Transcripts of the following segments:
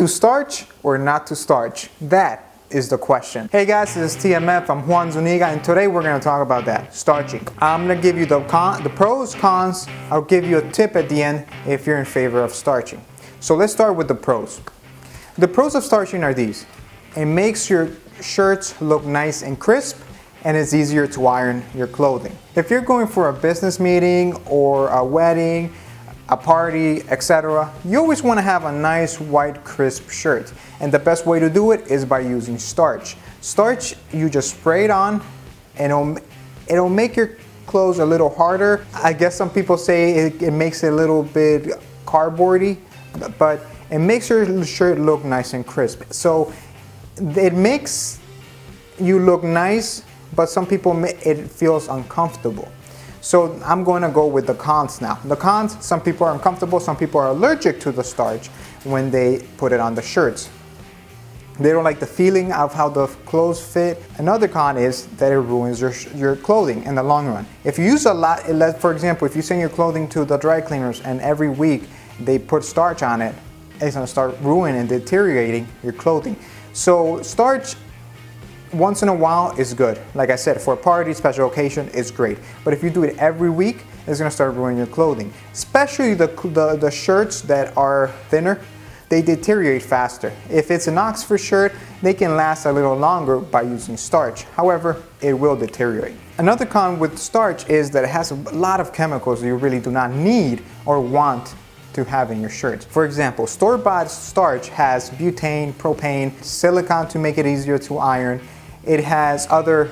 To starch or not to starch? That is the question. Hey guys, this is TMF. I'm Juan Zuniga, and today we're going to talk about that, starching. I'm going to give you the pros, cons. I'll give you a tip at the end if you're in favor of starching. So let's start with the pros. The pros of starching are these. It makes your shirts look nice and crisp, and it's easier to iron your clothing. If you're going for a business meeting or a wedding, a party, etc., you always want to have a nice white crisp shirt, and the best way to do it is by using starch. Starch, you just spray it on and it'll make your clothes a little harder. I guess some people say it makes it a little bit cardboardy, but it makes your shirt look nice and crisp. So it makes you look nice, but some people it feels uncomfortable. So I'm going to go with the cons now. The cons, some people are uncomfortable, some people are allergic to the starch when they put it on the shirts. They don't like the feeling of how the clothes fit. Another con is that it ruins your clothing in the long run. If you use a lot, for example, if you send your clothing to the dry cleaners and every week they put starch on it, it's going to start ruining and deteriorating your clothing. So starch, once in a while is good. Like I said, for a party, special occasion, it's great. But if you do it every week, it's gonna start ruining your clothing. Especially the shirts that are thinner, they deteriorate faster. If it's an Oxford shirt, they can last a little longer by using starch. However, it will deteriorate. Another con with starch is that it has a lot of chemicals you really do not need or want to have in your shirts. For example, store-bought starch has butane, propane, silicone to make it easier to iron. It has other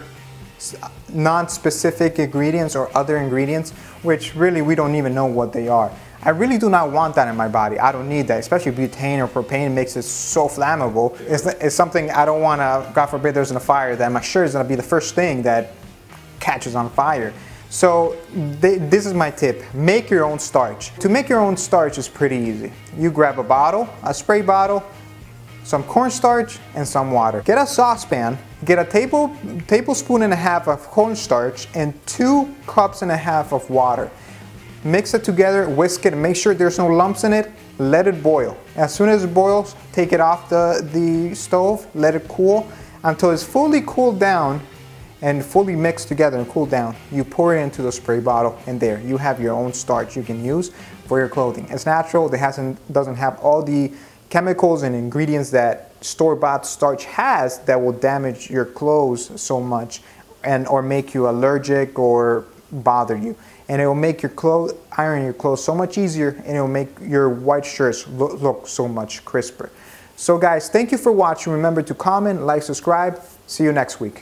non-specific ingredients or other ingredients, which really we don't even know what they are. I really do not want that in my body. I don't need that, especially butane or propane makes it so flammable. It's something I don't want to, God forbid there's a fire, that my shirt is going to be the first thing that catches on fire. So this is my tip. Make your own starch. To make your own starch is pretty easy. You grab a bottle, a spray bottle, some cornstarch, and some water. Get a saucepan, get a tablespoon and a half of cornstarch and 2 cups and a half of water. Mix it together, whisk it, make sure there's no lumps in it, let it boil. As soon as it boils, take it off the stove, let it cool until it's fully cooled down and fully mixed together and cooled down. You pour it into the spray bottle, and there you have your own starch you can use for your clothing. It's natural, it doesn't have all the chemicals and ingredients that store-bought starch has that will damage your clothes so much or make you allergic or bother you. And it will make your iron your clothes so much easier, and it will make your white shirts look so much crisper. So guys, thank you for watching. Remember to comment, like, subscribe. See you next week.